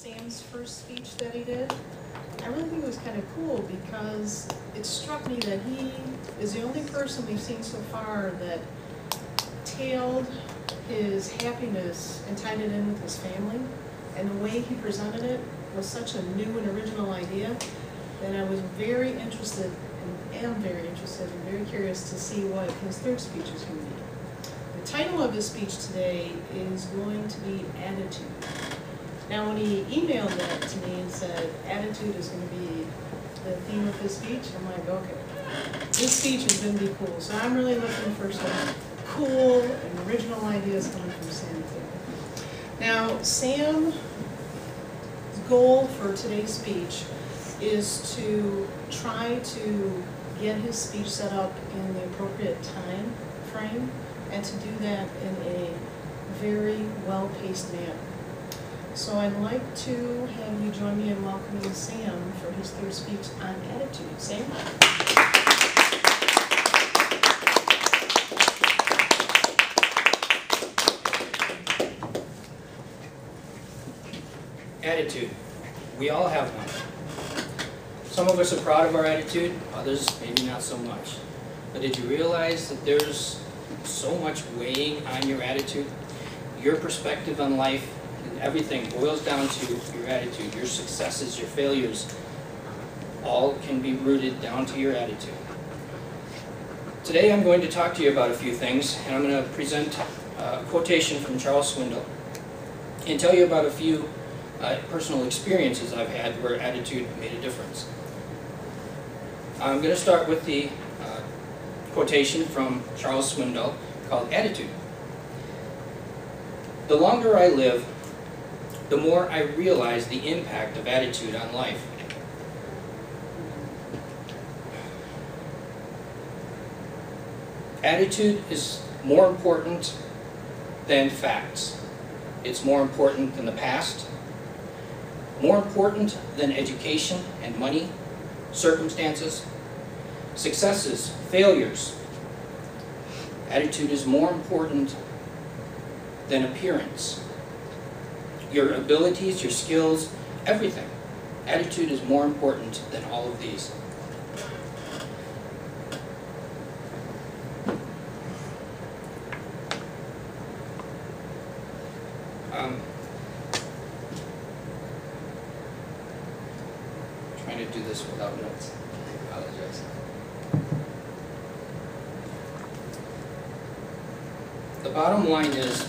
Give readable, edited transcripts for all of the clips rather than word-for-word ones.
Sam's first speech that he did. I really think it was kind of cool because it struck me that he is the only person we've seen so far that tailed his happiness and tied it in with his family. And the way he presented it was such a new and original idea that I was very interested, and am very interested and very curious to see what his third speech is going to be. The title of his speech today is going to be Attitude. Now when he emailed that to me and said attitude is going to be the theme of his speech, I'm like, okay, this speech is going to be cool. So I'm really looking for some cool and original ideas coming from Sam today. Now Sam's goal for today's speech is to try to get his speech set up in the appropriate time frame and to do that in a very well-paced manner. So I'd like to have you join me in welcoming Sam for his third speech on attitude. Sam? Attitude. We all have one. Some of us are proud of our attitude, others maybe not so much. But did you realize that there's so much weighing on your attitude? Your perspective on life and everything boils down to your attitude. Your successes, your failures, all can be rooted down to your attitude. Today I'm going to talk to you about a few things, and I'm going to present a quotation from Charles Swindoll and tell you about a few personal experiences I've had where attitude made a difference. I'm going to start with the quotation from Charles Swindoll called Attitude. The longer I live, the more I realize the impact of attitude on life. Attitude is more important than facts. It's more important than the past, more important than education and money, circumstances, successes, failures. Attitude is more important than appearance. Your abilities, your skills, everything. Attitude is more important than all of these. Trying to do this without notes. I apologize. The bottom line is,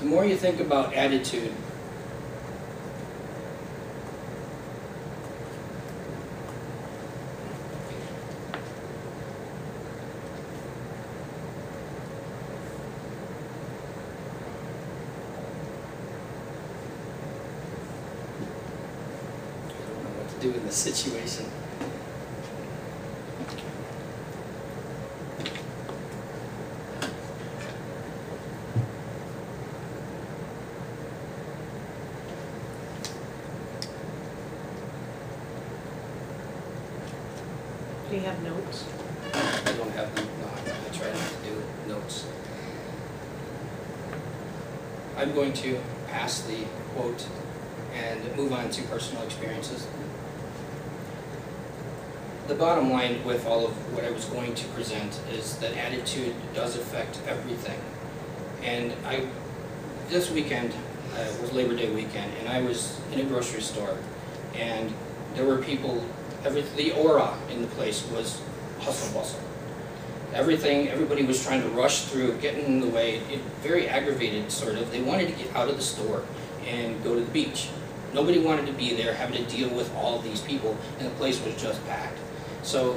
the more you think about attitude, do in this situation. Do you have notes? I don't have them. No, I'm going to try not to do notes. I'm going to pass the quote and move on to personal experiences. The bottom line with all of what I was going to present is that attitude does affect everything. And this weekend was Labor Day weekend, and I was in a grocery store, and there were people, the aura in the place was hustle bustle. Everybody was trying to rush through, getting in the way, very aggravated sort of. They wanted to get out of the store and go to the beach. Nobody wanted to be there having to deal with all of these people, and the place was just packed. So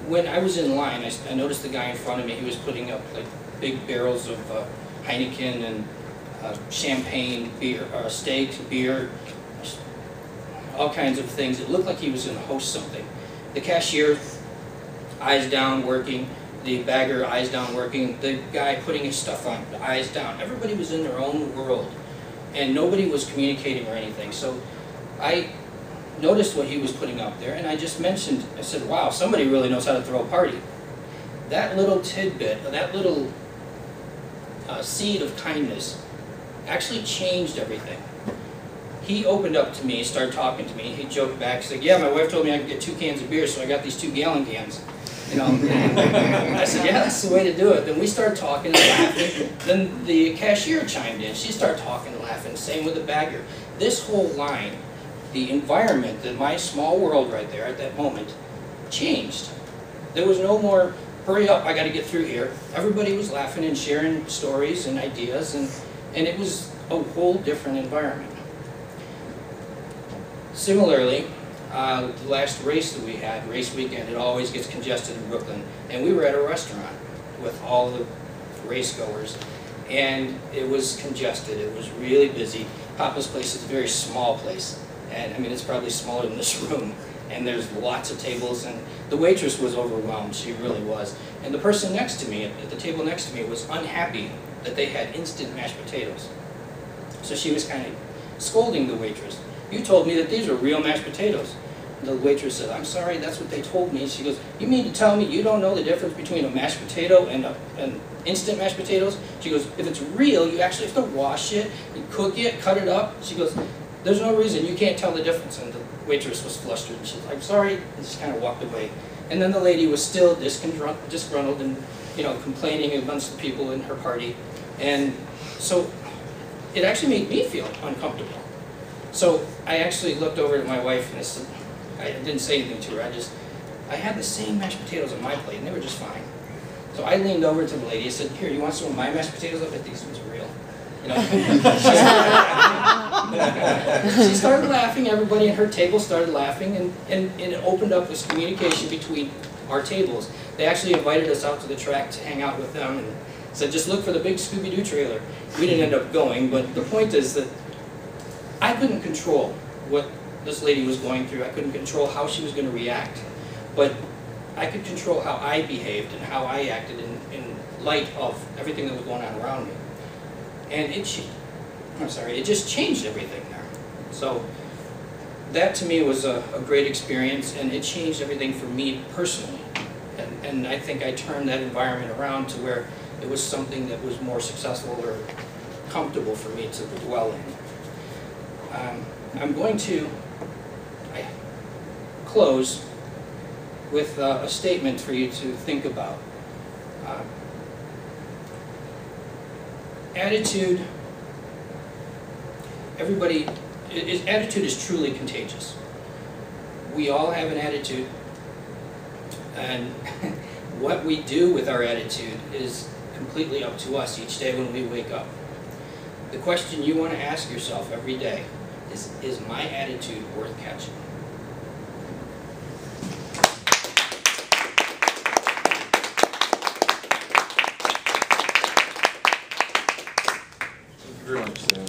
when I was in line, I noticed the guy in front of me. He was putting up like big barrels of Heineken and champagne, beer, steak, beer, all kinds of things. It looked like he was going to host something. The cashier, eyes down, working. The bagger, eyes down, working. The guy putting his stuff on, eyes down. Everybody was in their own world, and nobody was communicating or anything. So I noticed what he was putting up there, and I just mentioned, I said, wow, somebody really knows how to throw a party. That little tidbit, that little seed of kindness actually changed everything. He opened up to me, started talking to me. He joked back, he's like, yeah, my wife told me I could get 2 cans of beer, so I got these 2-gallon cans. You know, I said, yeah, that's the way to do it. Then we started talking and laughing. Then the cashier chimed in. She started talking and laughing. Same with the bagger. This whole line, the environment, my small world right there at that moment, changed. There was no more, hurry up, I got to get through here. Everybody was laughing and sharing stories and ideas, and it was a whole different environment. Similarly, the last race that we had, race weekend, it always gets congested in Brooklyn, and we were at a restaurant with all the race goers, and it was congested. It was really busy. Papa's place is a very small place, and I mean it's probably smaller than this room, and there's lots of tables, and the waitress was overwhelmed. She really was. And the person next to me, at the table next to me, was unhappy that they had instant mashed potatoes. So she was kind of scolding the waitress. You told me that these were real mashed potatoes. The waitress said, I'm sorry, that's what they told me. She goes, you mean to tell me you don't know the difference between a mashed potato and instant mashed potatoes? She goes, if it's real, you actually have to wash it, you cook it, cut it up. She goes, there's no reason, you can't tell the difference. And the waitress was flustered, and she's like, I'm sorry, and just kind of walked away. And then the lady was still disgruntled and, you know, complaining amongst the people in her party. And so it actually made me feel uncomfortable. So I actually looked over at my wife and I said, I didn't say anything to her, I had the same mashed potatoes on my plate and they were just fine. So I leaned over to the lady and said, here, you want some of my mashed potatoes? I bet these ones are real. You know? She started laughing, everybody at her table started laughing, and it opened up this communication between our tables. They actually invited us out to the track to hang out with them and said, just look for the big Scooby-Doo trailer. We didn't end up going, but the point is that I couldn't control what this lady was going through. I couldn't control how she was going to react. But I could control how I behaved and how I acted in light of everything that was going on around me. And it just changed everything there. So that to me was a great experience, and it changed everything for me personally. And I think I turned that environment around to where it was something that was more successful or comfortable for me to dwell in. I'm going to close with a statement for you to think about. Attitude, attitude is truly contagious. We all have an attitude, and what we do with our attitude is completely up to us each day when we wake up. The question you want to ask yourself every day is my attitude worth catching? Thank you very much, Sam.